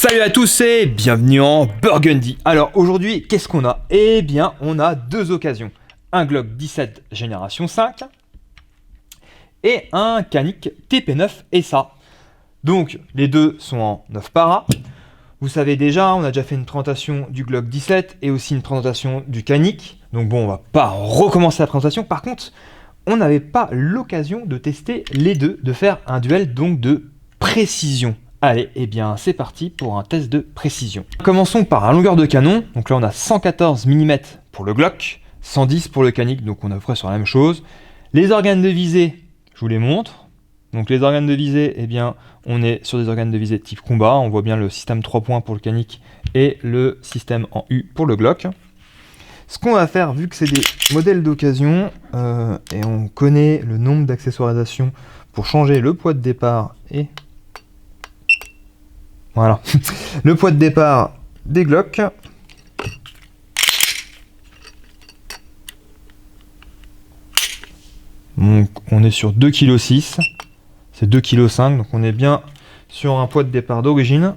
Salut à tous et bienvenue en Burgundy. Alors aujourd'hui, qu'est-ce qu'on a? Eh bien, on a deux occasions. Un Glock 17 génération 5 et un Canik TP9 SA. Donc, les deux sont en 9 para. Vous savez déjà, on a déjà fait une présentation du Glock 17 et aussi une présentation du Canik. Donc bon, on va pas recommencer la présentation. Par contre, on n'avait pas l'occasion de tester les deux, de faire un duel donc de précision. Allez, eh bien c'est parti pour un test de précision. Commençons par la longueur de canon. Donc là on a 114 mm pour le Glock, 110 pour le Canik, donc on est à peu près sur la même chose. Les organes de visée, je vous les montre. Donc les organes de visée, eh bien on est sur des organes de visée type combat. On voit bien le système 3 points pour le Canik et le système en U pour le Glock. Ce qu'on va faire, vu que c'est des modèles d'occasion, et on connaît le nombre d'accessoirisations pour changer le poids de départ et... Voilà, le poids de départ des Glock. Donc on est sur 2,6 kg, c'est 2,5 kg, donc on est bien sur un poids de départ d'origine.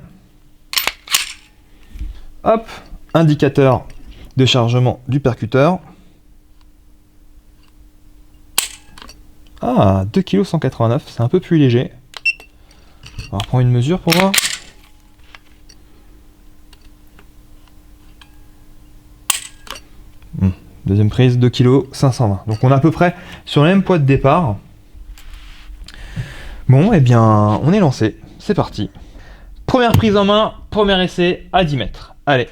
Hop, indicateur de chargement du percuteur. Ah, 2,189 kg, c'est un peu plus léger. On va reprendre une mesure pour voir. Deuxième prise, 2,520 kg. Donc on est à peu près sur le même poids de départ. Bon, eh bien, on est lancé. C'est parti. Première prise en main, premier essai à 10 mètres. Allez.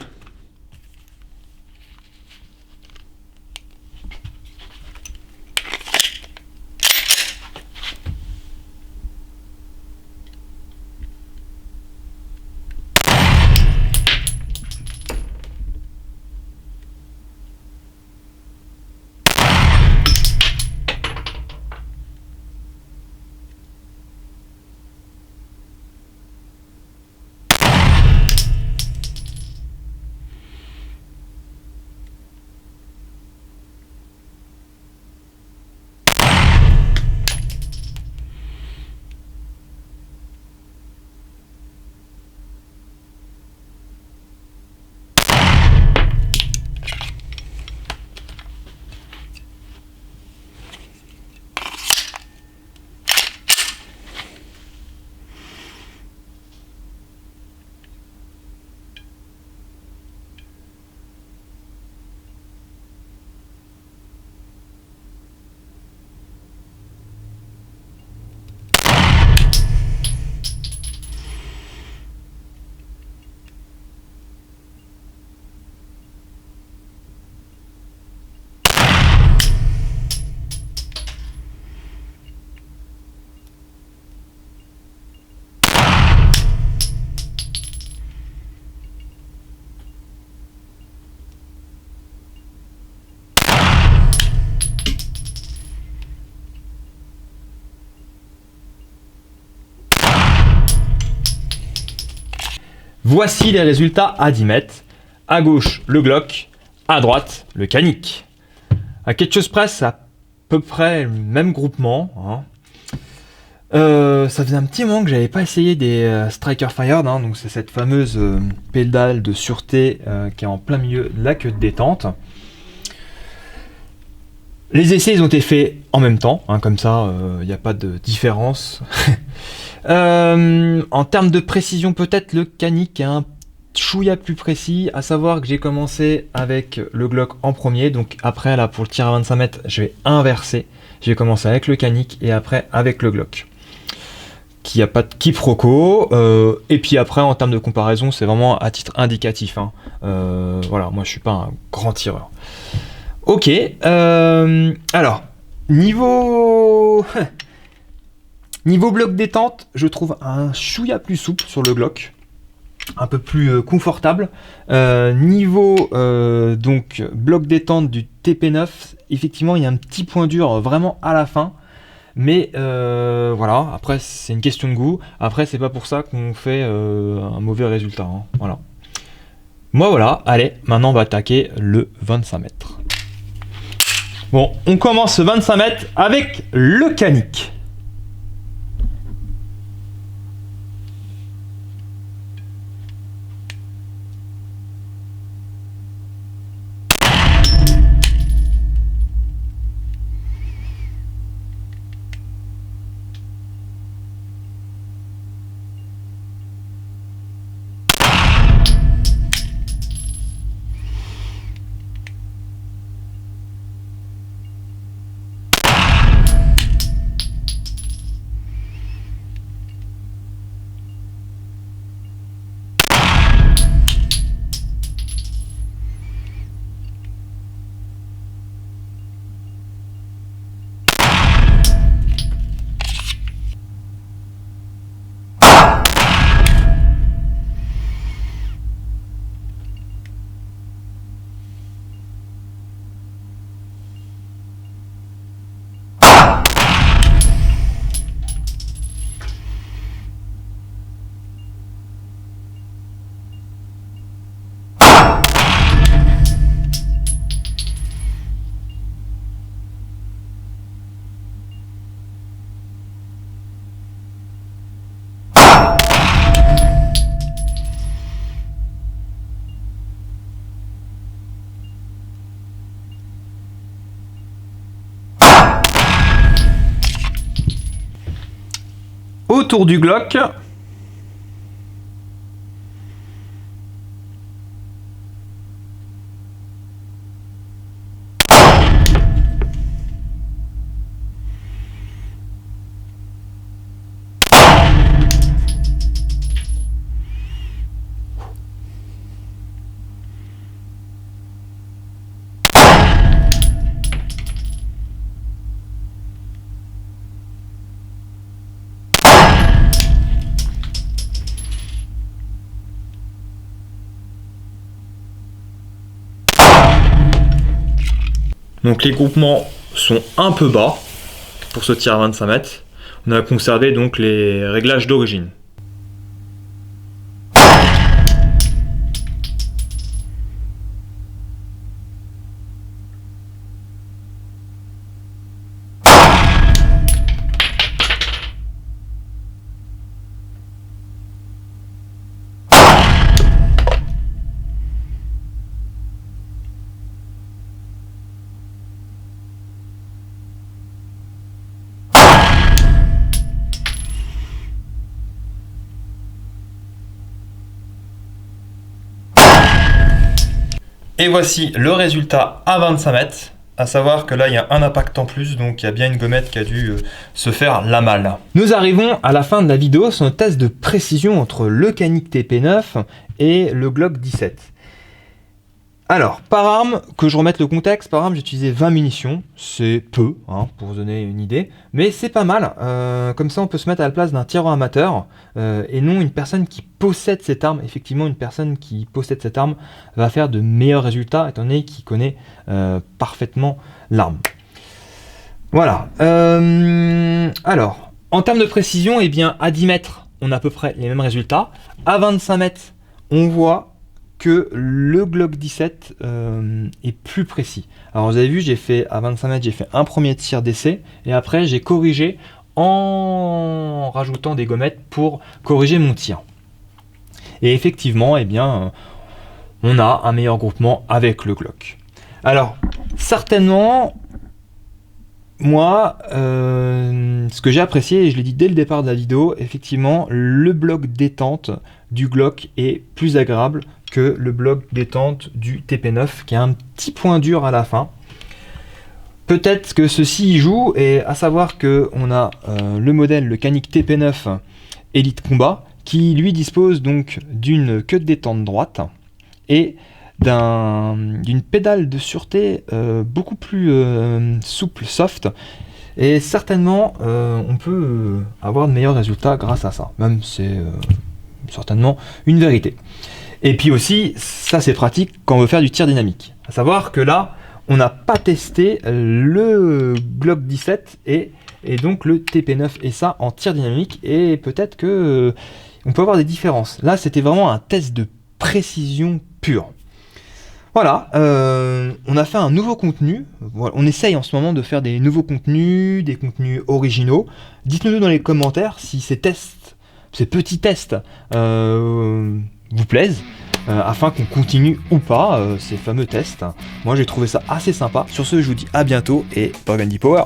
Voici les résultats à 10 mètres. À gauche, le Glock. À droite, le Canik. À quelque chose près, c'est à peu près le même groupement. Hein. Ça faisait un petit moment que j'avais pas essayé des Striker Fired. Hein, donc c'est cette fameuse pédale de sûreté qui est en plein milieu de la queue de détente. Les essais ils ont été faits en même temps, hein, comme ça il n'y a pas de différence. En termes de précision, peut-être le Canik est un chouïa plus précis, à savoir que j'ai commencé avec le Glock en premier, donc après là pour le tir à 25 mètres je vais inverser, je vais commencer avec le Canik et après avec le Glock. Qu'il n'y a pas de quiproquo, et puis après en termes de comparaison c'est vraiment à titre indicatif. Hein. Voilà, moi je suis pas un grand tireur. Ok, alors, niveau bloc détente, je trouve un chouïa plus souple sur le Glock, un peu plus confortable. Niveau donc bloc détente du TP9, effectivement il y a un petit point dur vraiment à la fin, mais voilà, après c'est une question de goût, après c'est pas pour ça qu'on fait un mauvais résultat. Hein. Voilà. Moi voilà, allez, maintenant on va attaquer le 25 mètres. Bon, on commence ce 25 mètres avec le Canik. autour du Glock. Donc les groupements sont un peu bas pour ce tir à 25 mètres. On a conservé donc les réglages d'origine. Et voici le résultat à 25 mètres, à savoir que là il y a un impact en plus, donc il y a bien une gommette qui a dû se faire la malle. Nous arrivons à la fin de la vidéo sur notre test de précision entre le Canik TP9 et le Glock 17. Alors, par arme, que je remette le contexte, par arme j'ai utilisé 20 munitions, c'est peu, hein, pour vous donner une idée, mais c'est pas mal, comme ça on peut se mettre à la place d'un tireur amateur, et non une personne qui possède cette arme. Effectivement, une personne qui possède cette arme va faire de meilleurs résultats, étant donné qu'il connaît parfaitement l'arme. Voilà, alors, en termes de précision, eh bien, à 10 mètres, on a à peu près les mêmes résultats, à 25 mètres, on voit que le Glock 17 est plus précis. Alors vous avez vu, j'ai fait à 25 mètres, j'ai fait un premier tir d'essai et après j'ai corrigé en rajoutant des gommettes pour corriger mon tir. Et effectivement, eh bien, on a un meilleur groupement avec le Glock. Alors, certainement, moi, ce que j'ai apprécié, et je l'ai dit dès le départ de la vidéo, effectivement, le bloc détente du Glock est plus agréable que le bloc détente du TP9 qui a un petit point dur à la fin. Peut-être que ceci y joue, et à savoir que on a le modèle, le Canik TP9 Elite Combat, qui lui dispose donc d'une queue de détente droite et d'une pédale de sûreté beaucoup plus souple, soft, et certainement on peut avoir de meilleurs résultats grâce à ça, même c'est certainement une vérité. Et puis aussi, ça c'est pratique quand on veut faire du tir dynamique. À savoir que là, on n'a pas testé le Glock 17 et donc le TP9 et ça en tir dynamique, et peut-être que on peut avoir des différences. Là, c'était vraiment un test de précision pure. Voilà, on a fait un nouveau contenu. Voilà, on essaye en ce moment de faire des nouveaux contenus, des contenus originaux. Dites-nous dans les commentaires si ces tests, ces petits tests vous plaisent, afin qu'on continue ou pas ces fameux tests. Moi j'ai trouvé ça assez sympa. Sur ce, je vous dis à bientôt et Burgundy Power.